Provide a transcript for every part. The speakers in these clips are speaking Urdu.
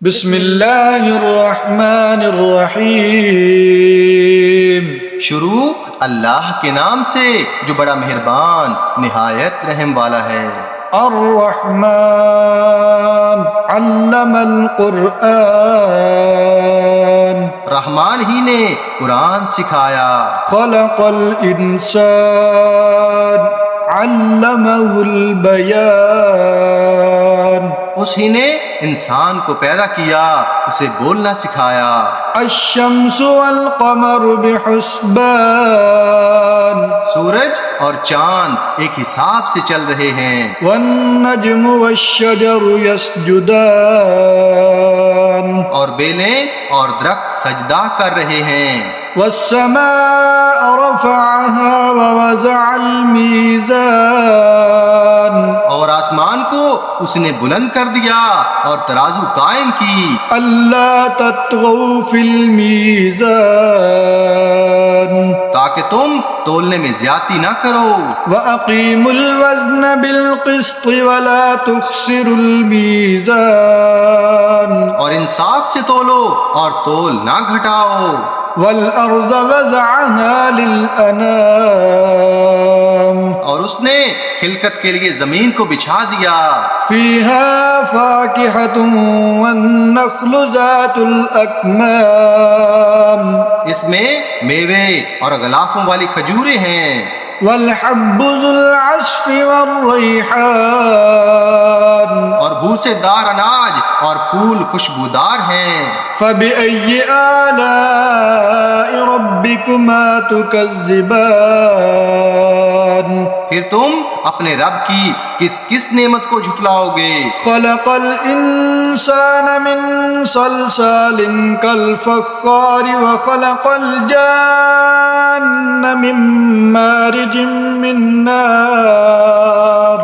بسم اللہ الرحمن الرحیم۔ شروع اللہ کے نام سے جو بڑا مہربان نہایت رحم والا ہے۔ الرحمن علم القرآن، رحمان ہی نے قرآن سکھایا۔ خلق الانسان علمہ البیان، اس ہی نے انسان کو پیدا کیا، اسے بولنا سکھایا۔ الشمس والقمر بحسبان، سورج اور چاند ایک حساب سے چل رہے ہیں۔ والنجم والشجر يسجدان، اور بیلیں اور درخت سجدہ کر رہے ہیں۔ والسماء رفعها ووضع الميزان، اور آسمان کو اس نے بلند کر دیا اور ترازو قائم کی۔ ألا تطغوا في الميزان، تاکہ تم تولنے میں زیادتی نہ کرو۔ وأقيموا الوزن بالقسط ولا تخسروا الميزان، اور انصاف سے تولو اور تول نہ گھٹاؤ۔ والأرض وزعها للأنام، اور اس نے خلقت کے لیے زمین کو بچھا دیا۔ فيها فاكهة والنخل ذات الأكمام، اس میں میوے اور غلافوں والی کھجوریں ہیں۔ والحب ذو العصف والريحان، اور بھوسے دار اناج اور پھول خوشبودار ہیں۔ فبأي آلاء ربكما تكذبان، پھر تم اپنے رب کی کس کس نعمت کو جھٹلاؤ گے؟ خلق الإنسان من صلصال كالفخار وخلق الجان من مارج من نار،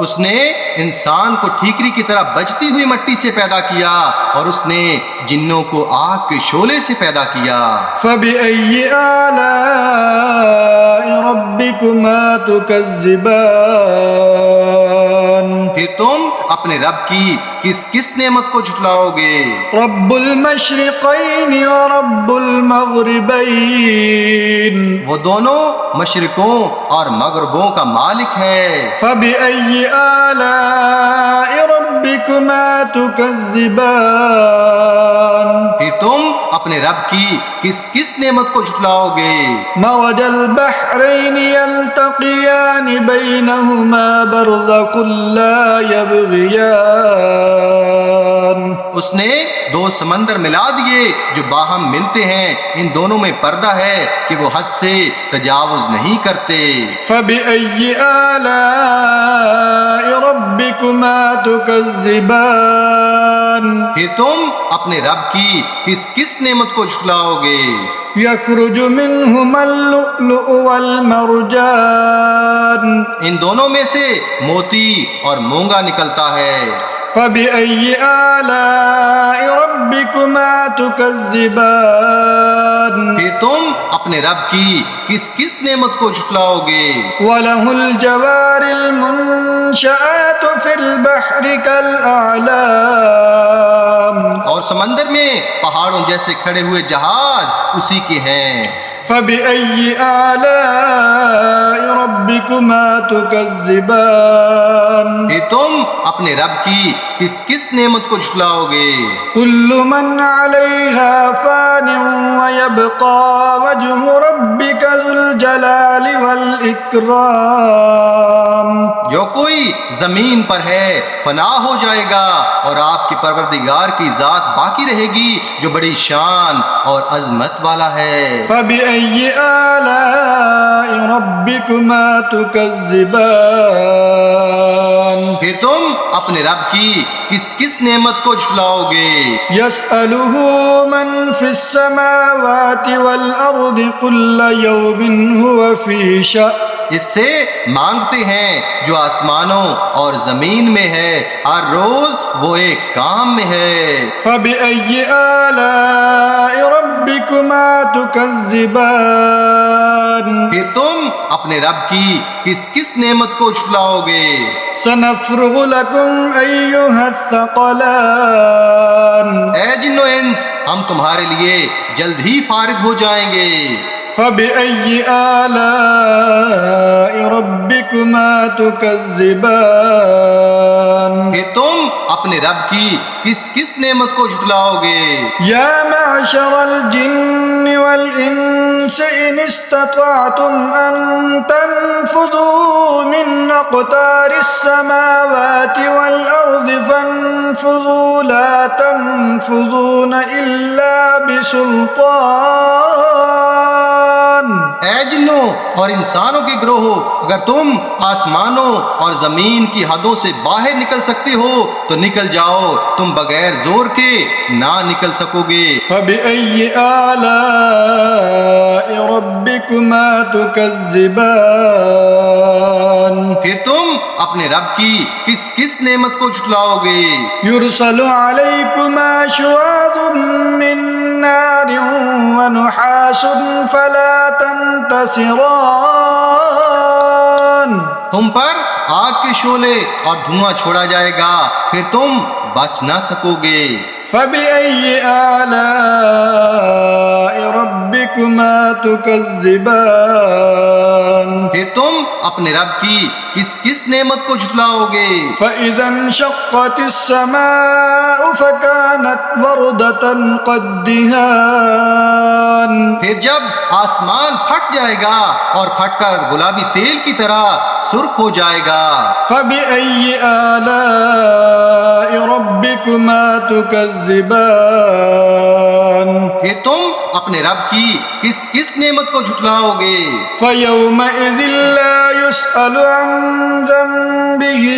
اس نے انسان کو ٹھیکری کی طرح بجتی ہوئی مٹی سے پیدا کیا اور اس نے جنوں کو آگ کے شعلے سے پیدا کیا۔ فبأي آلاء ربكما تكذبان، پھر تم اپنے رب کی کس کس نعمت کو جھٹلاؤ گے؟ رب المشرقين ورب المغربين، وہ دونوں مشرقوں اور مغربوں کا مالک ہے۔ فبأي آلاء ربكما تكذبان، پھر تم اپنے رب کی کس کس نعمت کو جھٹلاؤ گے؟ مرج البحرين يلتقيان بينهما برزخ لا يبغيان، اس نے دو سمندر ملا دیے جو باہم ملتے ہیں، ان دونوں میں پردہ ہے کہ وہ حد سے تجاوز نہیں کرتے۔ فبأي آلاء ربكما تكذبان، پھر تم اپنے رب کی کس کس نعمت کو جھٹلاؤ گے؟ يخرج منهما اللؤلؤ والمرجان، ان دونوں میں سے موتی اور مونگا نکلتا ہے۔ فبأي آلاء ربكما تكذبان، پھر تم اپنے رب کی کس کس نعمت کو جھٹلاؤ گے؟ وله الجوار المنشآت في البحر كالأعلام، اور سمندر میں پہاڑوں جیسے کھڑے ہوئے جہاز اسی کے ہیں۔ فبأي آلاء ربكما تكذبان، پھر تم اپنے رب کی کس کس نعمت کو جھٹلاؤ گے؟ كل من عليها فان ويبقى وجه ربك ذو الجلال والإكرام، جو کوئی زمین پر ہے فنا ہو جائے گا اور آپ کے پروردگار کی ذات باقی رہے گی جو بڑی شان اور عظمت والا ہے۔ فبأي آلاء ربكما تكذبان، پھر تم اپنے رب کی کس کس نعمت کو جھٹلاؤ گے؟ يسأله من في السماوات والأرض كل يوم هو في شأن، اس سے مانگتے ہیں جو آسمانوں اور زمین میں ہے، ہر روز وہ ایک کام میں ہے۔ فبأي آلاء ربكما تكذبان، پھر تم اپنے رب کی کس کس نعمت کو جھٹلاؤ گے؟ سنفرغ لكم أيها الثقلان، ہم تمہارے لیے جلد ہی فارغ ہو جائیں گے۔ فبأي آلاء ربكما تكذبان کہ تم اپنے رب کی کس کس نعمت کو جھٹلاؤ گے؟ يا معشر الجن والإنس إن استطعتم أن تنفذوا من أقطار السماوات والأرض فانفذوا لا تنفذون إلا بسلطان۔ اے جنوں اور انسانوں کے گروہو، اگر تم آسمانوں اور زمین کی حدوں سے باہر نکل سکتے ہو تو نکل جاؤ، تم بغیر زور کے نہ نکل سکو گے۔ فبأي آلاء ربكما تكذبان پھر تم اپنے رب کی کس کس نعمت کو جھٹلاؤ گے؟ يرسل عليكما شواظ من نار ونحاس فلا تنتصران۔ تم پر آگ کے شعلے اور دھواں چھوڑا جائے گا، پھر تم بچ نہ سکو گے۔ فبأي آلاء ربكما تكذبان۔ پھر تم اپنے رب کی کس کس نعمت کو جھٹلاؤ گے؟ فإذا انشقت السماء فكانت وردة قدهان۔ پھر جب آسمان پھٹ جائے گا اور پھٹ کر گلابی تیل کی طرح سرخ ہو جائے گا۔ فبأي آلاء ربكما تكذبان۔ پھر تم اپنے رب کی کس کس نعمت کو جھٹلاؤ گے؟ فيومئذ لا يسأل عن ذنبه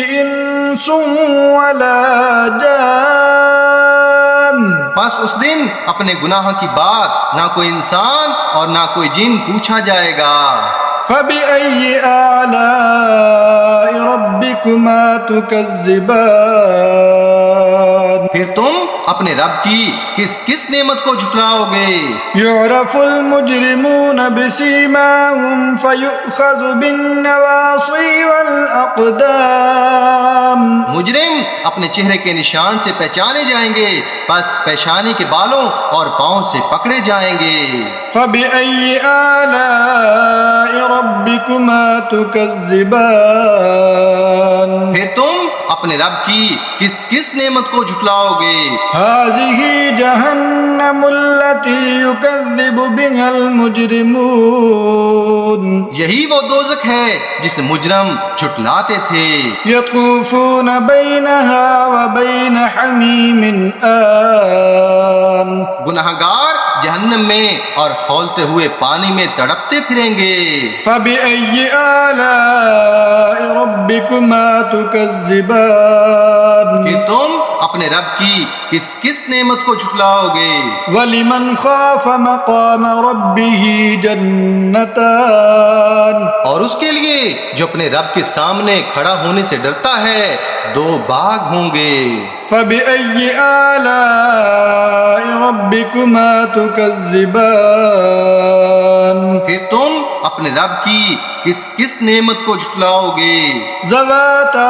إنس ولا جان۔ پس اس دن اپنے گناہ کی بات نہ کوئی انسان اور نہ کوئی جن پوچھا جائے گا۔ فبأي آلاء ربكما تكذبان۔ پھر تم اپنے رب کی کس کس نعمت کو جھٹلاؤ گے؟ يعرف المجرمون بسيماهم فيؤخذ بالنواصي والأقدام۔ مجرم اپنے چہرے کے نشان سے پہچانے جائیں گے، پس پیشانی کے بالوں اور پاؤں سے پکڑے جائیں گے۔ فبأي آلاء ربكما تكذبان۔ پھر تم اپنے رب کی کس کس نعمت کو جھٹلاؤ گے؟ هذه جهنم التي يكذب بها المجرمون۔ یہی وہ دوزخ ہے جسے مجرم جھٹلاتے تھے۔ يطوفون بينها وبين حميم آن۔ گناہگار جہنم میں اور کھولتے ہوئے پانی میں تڑپتے پھریں گے۔ فبأي آلاء ربكما تكذبان۔ کہ تم اپنے رب کی کس کس نعمت کو جھٹلاؤ گے؟ ولمن خاف مقام ربه جنتان۔ اور اس کے لیے جو اپنے رب کے سامنے کھڑا ہونے سے ڈرتا ہے، دو باغ ہوں گے۔ فبأي آلاء ربكما تكذبان۔ کہ تم اپنے رب کی کس کس نعمت کو جھٹلاؤ گے؟ ذواتا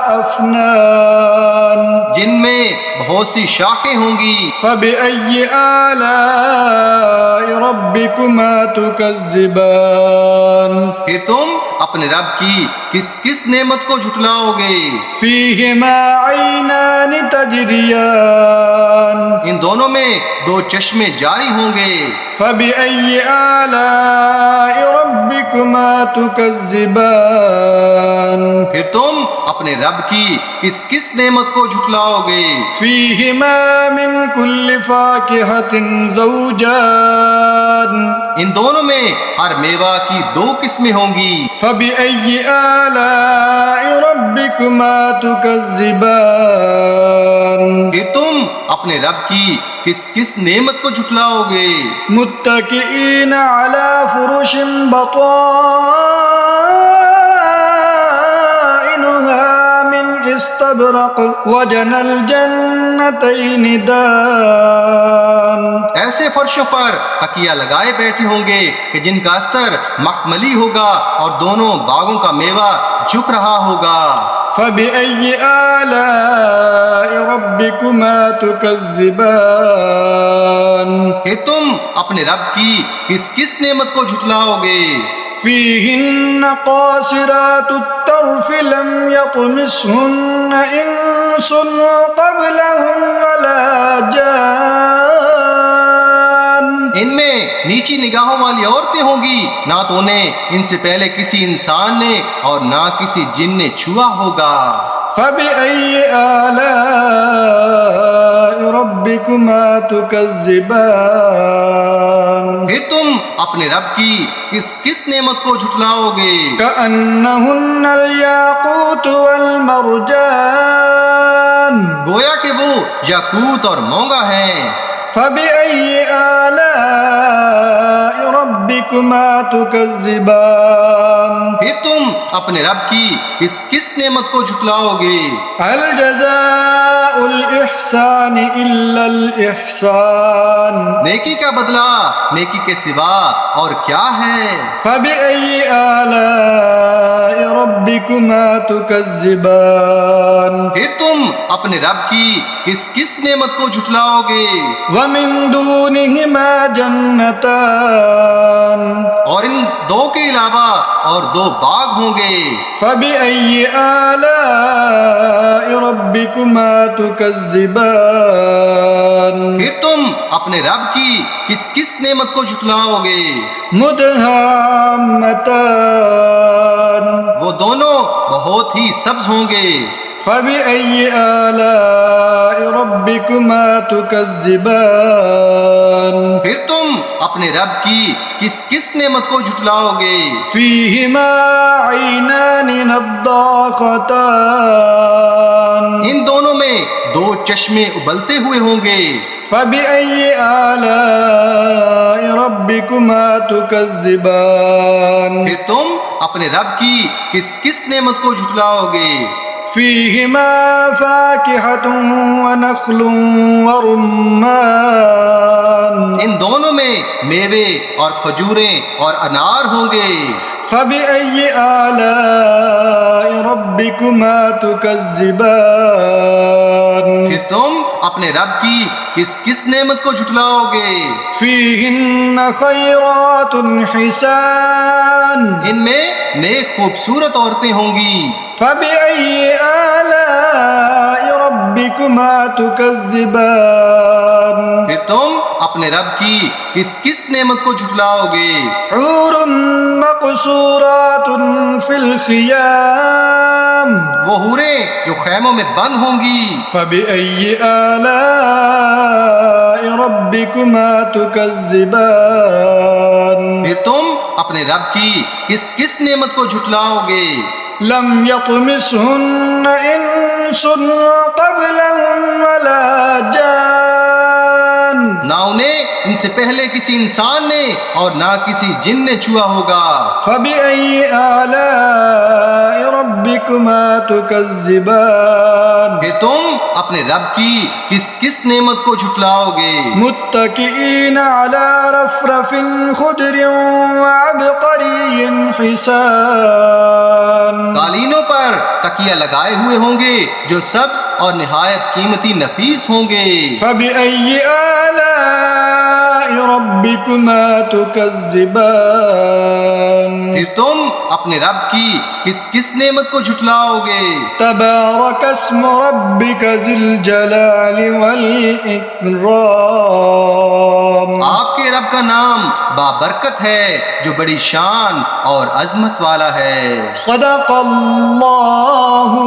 افنان۔ جن میں بہت سی شاخیں ہوں گی۔ فبأي آلاء ربكما تكذبان۔ کہ تم اپنے رب کی کس کس نعمت کو جھٹلاؤ گے؟ فيهما عينان تجريان۔ ان دونوں میں دو چشمے جاری ہوں گے۔ فبأي آلاء ربكما تكذبان۔ پھر تم اپنے رب کی کس کس نعمت کو جھٹلاؤ گے؟ فيهما من كل فاكهة زوجان۔ ان دونوں میں ہر میوہ کی دو قسمیں ہوں گی۔ فبأي آلاء ربكما تكذبان۔ پھر تم اپنے رب کی کس کس نعمت کو جھٹلاؤ گے؟ متكئين على فرش بطائنها من استبرق وجنى الجنتين دان۔ ایسے فرشوں پر تکیہ لگائے بیٹھے ہوں گے کہ جن کا استر مخملی ہوگا اور دونوں باغوں کا میوہ جھک رہا ہوگا۔ فبأي آلاء ربكما تكذبان کہ تم اپنے رب کی کس کس نعمت کو جھٹلاؤ گے؟ فيهن قاصرات الطرف لم يطمثهن إنس قبلهم ولا جان ان میں نیچی نگاہوں والی عورتیں ہوں گی، نہ تو انہیں ان سے پہلے کسی انسان نے اور نہ کسی جن نے چھوا ہوگا۔ فبأي آلاء ربكما تكذبان پھر تم اپنے رب کی کس کس نعمت کو جھٹلاؤ گے؟ كأنهن الياقوت والمرجان گویا کہ وہ یاقوت اور مونگا ہیں۔ فبأي آلاء ربكما تكذبان پھر تم اپنے رب کی کس کس نعمت کو جھٹلاؤ گے؟ هل جزاء الإحسان إلا الإحسان نیکی کا بدلہ نیکی کے سوا اور کیا ہے؟ فبأي آلاء ربكما تكذبان پھر تم اپنے رب کی کس کس نعمت کو جھٹلاؤ گے؟ ومن دونهما جنتان اور ان دو کے علاوہ اور دو باغ ہوں گے۔ فبأي آلاء ربكما تكذبان پھر تم اپنے رب کی کس کس نعمت کو جھٹلاؤ گے؟ مدهامتان وہ دونوں بہت ہی سبز ہوں گے۔ فبأي آلاء ربكما تكذبان پھر تم اپنے رب کی کس کس نعمت کو جھٹلاؤ گے؟ فيهما عينان نضاختان ان دونوں میں دو چشمے ابلتے ہوئے ہوں گے۔ فبأي آلاء ربكما تكذبان پھر تم اپنے رب کی کس کس نعمت کو جھٹلاؤ گے؟ فيهما فاكهة ونخل ورمان ان دونوں میں میوے اور کھجوریں اور انار ہوں گے۔ فبأي آلاء ربكما تكذبان پھر تم اپنے رب کی کس کس نعمت کو جھٹلاؤ گے؟ فيهن خيرات حسان ان میں نیک خوبصورت عورتیں ہوں گی۔ فبأي آلاء ربكما تكذبان پھر تم اپنے رب کی کس کس نعمت کو جھٹلاؤ گے؟ حور مقصورات في الخيام وہ حوریں جو خیموں میں بند ہوں گی۔ فبأي آلاء ربكما تكذبان پھر تم اپنے رب کی کس کس نعمت کو جھٹلاؤ گے؟ لم يطمثهن إنس قبلهم ولا جان نہ انہیں ان سے پہلے کسی انسان نے اور نہ کسی جن نے چھوا ہوگا۔ فبأي آلاء ربكما تكذبان پھر تم اپنے رب کی کس کس نعمت کو جھٹلاؤ گے؟ متكئين على رفرف خضر وعبقري حسان قالینوں پر تکیہ لگائے ہوئے ہوں گے جو سبز اور نہایت قیمتی نفیس ہوں گے۔ فبأي آلاء ربكما تكذبان پھر تم اپنے رب کی کس کس نعمت کو جھٹلاؤ گے؟ تبارك اسم ربك ذي الجلال والإكرام آپ کے رب کا نام بابرکت ہے جو بڑی شان اور عظمت والا ہے۔ صدق اللہ